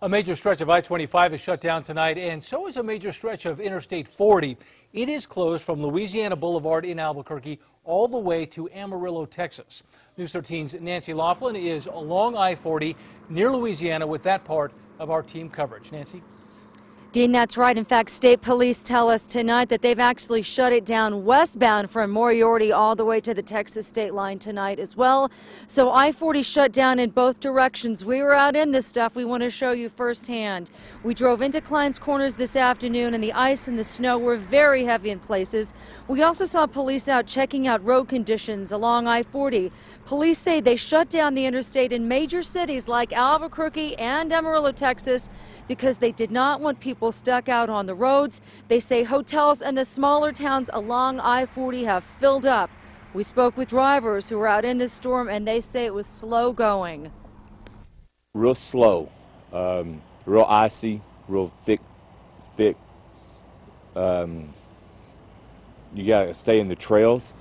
A major stretch of I-25 is shut down tonight, and so is a major stretch of Interstate 40. It is closed from Louisiana Boulevard in Albuquerque all the way to Amarillo, Texas. News 13's Nancy Laughlin is along I-40 near Louisiana with that part of our team coverage. Nancy? Dean, that's right. In fact, state police tell us tonight that they've actually shut it down westbound from Moriarty all the way to the Texas state line tonight as well. So I-40 shut down in both directions. We were out in this stuff. We want to show you firsthand. We drove into Klein's Corners this afternoon, and the ice and the snow were very heavy in places. We also saw police out checking out road conditions along I-40. Police say they shut down the interstate in major cities like Albuquerque and Amarillo, Texas, because they did not want people stuck out on the roads. They say hotels in the smaller towns along I-40 have filled up. We spoke with drivers who were out in this storm, and they say it was slow going. Real slow, real icy, real thick. You gotta stay in the trails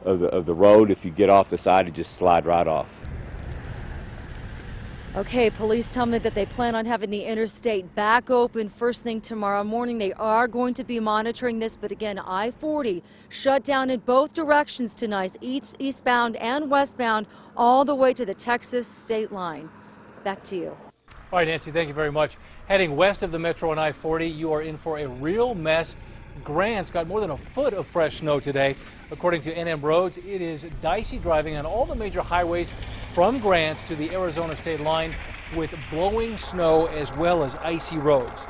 of the road. If you get off the side, you just slide right off. Okay, police tell me that they plan on having the interstate back open first thing tomorrow morning. They are going to be monitoring this, but again, I-40 shut down in both directions tonight, eastbound and westbound, all the way to the Texas state line. Back to you. All right, Nancy, thank you very much. Heading west of the Metro on I-40, you are in for a real mess. Grant's got more than a foot of fresh snow today. According to NM Roads, it is dicey driving on all the major highways from Grants to the Arizona state line with blowing snow as well as icy roads.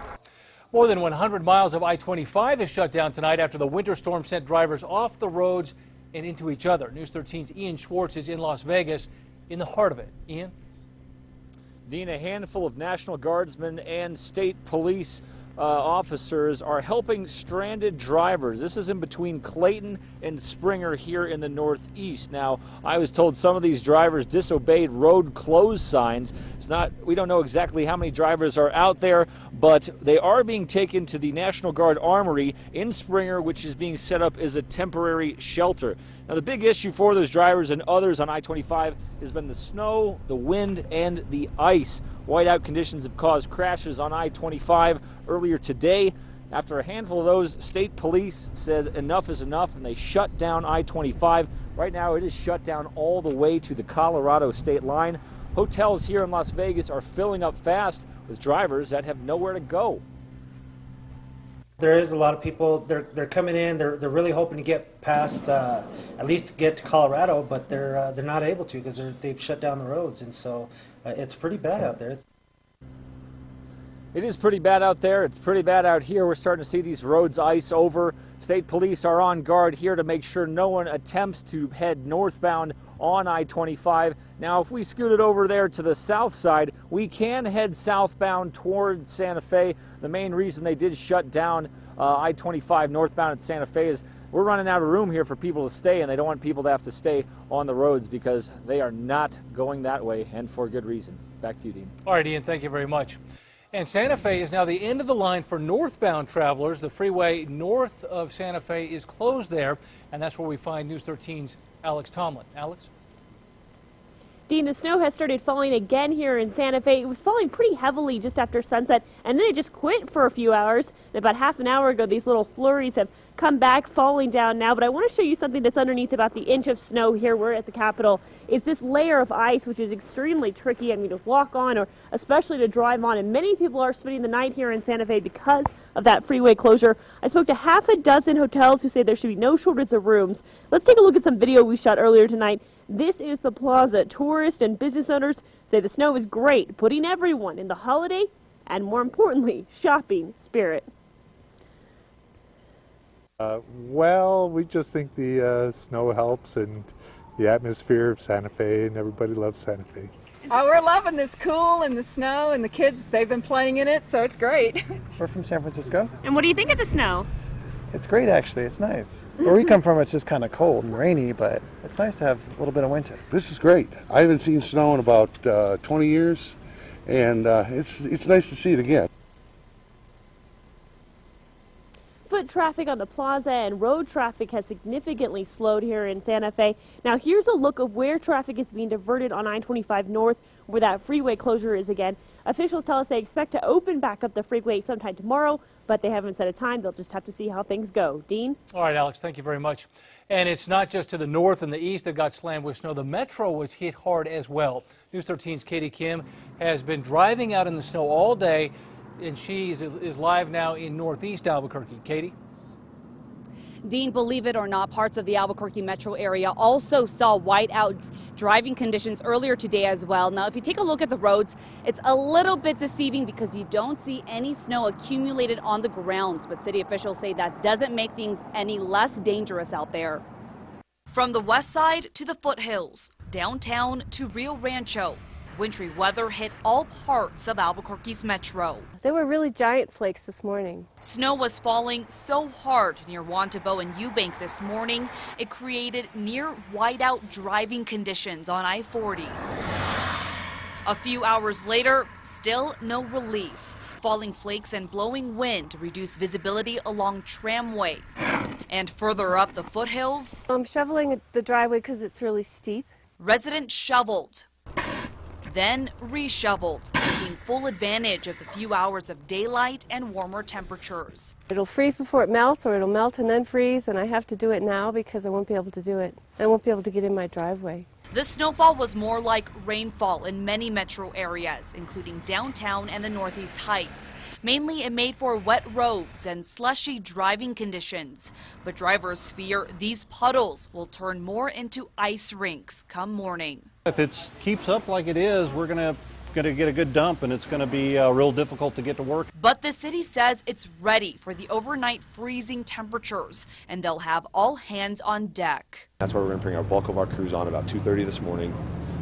More than 100 miles of I-25 is shut down tonight after the winter storm sent drivers off the roads and into each other. News 13's Ian Schwartz is in Las Vegas in the heart of it. Ian? Dean, a handful of National Guardsmen and state police officers are helping stranded drivers. This is in between Clayton and Springer here in the Northeast. Now, I was told some of these drivers disobeyed road closed signs. We don't know exactly how many drivers are out there, but they are being taken to the National Guard Armory in Springer, which is being set up as a temporary shelter. Now, the big issue for those drivers and others on I-25 has been the snow, the wind, and the ice. Whiteout conditions have caused crashes on I-25 earlier today. After a handful of those, state police said enough is enough, and they shut down I-25. Right now, it is shut down all the way to the Colorado state line. Hotels here in Las Vegas are filling up fast with drivers that have nowhere to go. There is a lot of people, they're coming in, they're really hoping to get past, at least get to Colorado, but they're not able to because they've shut down the roads, and so it's pretty bad out there. It is pretty bad out there. It's pretty bad out here. We're starting to see these roads ice over. State police are on guard here to make sure no one attempts to head northbound on I-25. Now, if we scoot it over there to the south side, we can head southbound toward Santa Fe. The main reason they did shut down I-25 northbound at Santa Fe is we're running out of room here for people to stay, and they don't want people to have to stay on the roads because they are not going that way, and for good reason. Back to you, Dean. All right, Ian, thank you very much. And Santa Fe is now the end of the line for northbound travelers. The freeway north of Santa Fe is closed there, and that's where we find News 13's Alex Tomlin. Alex? Dean, the snow has started falling again here in Santa Fe. It was falling pretty heavily just after sunset, and then it just quit for a few hours. And about half an hour ago, these little flurries have come back, falling down now. But I want to show you something that's underneath about the inch of snow here. We're at the Capitol. Is this layer of ice, which is extremely tricky, to walk on or especially to drive on. And many people are spending the night here in Santa Fe because of that freeway closure. I spoke to half a dozen hotels who say there should be no shortage of rooms. Let's take a look at some video we shot earlier tonight. This is the plaza. Tourists and business owners say the snow is great, putting everyone in the holiday and, more importantly, shopping spirit. Well, we just think the snow helps and the atmosphere of Santa Fe, and everybody loves Santa Fe. Oh, we're loving this cool and the snow, and the kids, they've been playing in it, so it's great. We're from San Francisco. And what do you think of the snow? It's great, actually. It's nice. Where we come from, it's just kind of cold and rainy, but it's nice to have a little bit of winter. This is great. I haven't seen snow in about 20 years, and it's nice to see it again. Foot traffic on the plaza and road traffic has significantly slowed here in Santa Fe. Now here's a look of where traffic is being diverted on I-25 North, where that freeway closure is again. Officials tell us they expect to open back up the freeway sometime tomorrow, but they haven't set a time. They'll just have to see how things go. Dean? All right, Alex, thank you very much. And it's not just to the north and the east that got slammed with snow. The metro was hit hard as well. News 13's Katie Kim has been driving out in the snow all day, and she is live now in northeast Albuquerque. Katie? Dean, believe it or not, parts of the Albuquerque metro area also saw whiteout driving conditions earlier today as well. Now, if you take a look at the roads, it's a little bit deceiving because you don't see any snow accumulated on the grounds, but city officials say that doesn't make things any less dangerous out there. From the west side to the foothills, downtown to Rio Rancho, wintry weather hit all parts of Albuquerque's metro. There were really giant flakes this morning. Snow was falling so hard near Wantabo and Eubank this morning, it created near whiteout driving conditions on I-40. A few hours later, still no relief. Falling flakes and blowing wind reduce visibility along Tramway. And further up the foothills, I'm shoveling the driveway because it's really steep. Residents shoveled, then reshoveled, taking full advantage of the few hours of daylight and warmer temperatures. It'll freeze before it melts, or it'll melt and then freeze, and I have to do it now because I won't be able to do it. I won't be able to get in my driveway. The snowfall was more like rainfall in many metro areas, including downtown and the Northeast Heights. Mainly it made for wet roads and slushy driving conditions. But drivers fear these puddles will turn more into ice rinks come morning. If it keeps up like it is, we're going to get a good dump, and it's going to be real difficult to get to work. But the city says it's ready for the overnight freezing temperatures, and they'll have all hands on deck. That's why we're going to bring our bulk of our crews on about 2:30 this morning,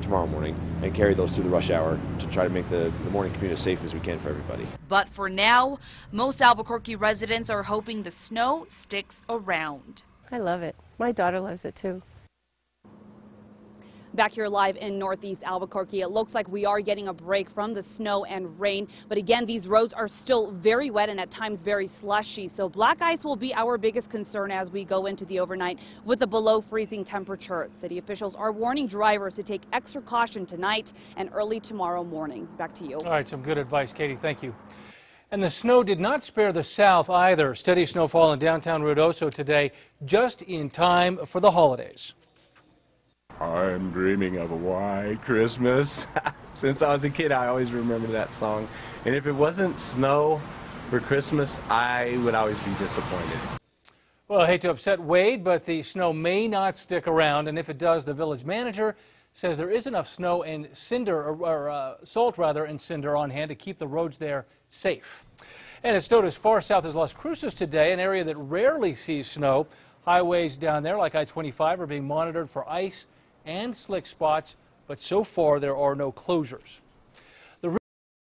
tomorrow morning, and carry those through the rush hour to try to make the morning commute as safe as we can for everybody. But for now, most Albuquerque residents are hoping the snow sticks around. I love it. My daughter loves it too. Back here live in Northeast Albuquerque, it looks like we are getting a break from the snow and rain. But again, these roads are still very wet and at times very slushy. So black ice will be our biggest concern as we go into the overnight with the below freezing temperatures. City officials are warning drivers to take extra caution tonight and early tomorrow morning. Back to you. All right, some good advice, Katie. Thank you. And the snow did not spare the south either. Steady snowfall in downtown Ruidoso today, just in time for the holidays. I'm dreaming of a white Christmas. Since I was a kid, I always remember that song. And if it wasn't snow for Christmas, I would always be disappointed. Well, I hate to upset Wade, but the snow may not stick around. And if it does, the village manager says there is enough snow and salt and cinder on hand to keep the roads there safe. And it snowed as far south as Las Cruces today, an area that rarely sees snow. Highways down there, like I-25, are being monitored for ice and slick spots, but so far there are no closures.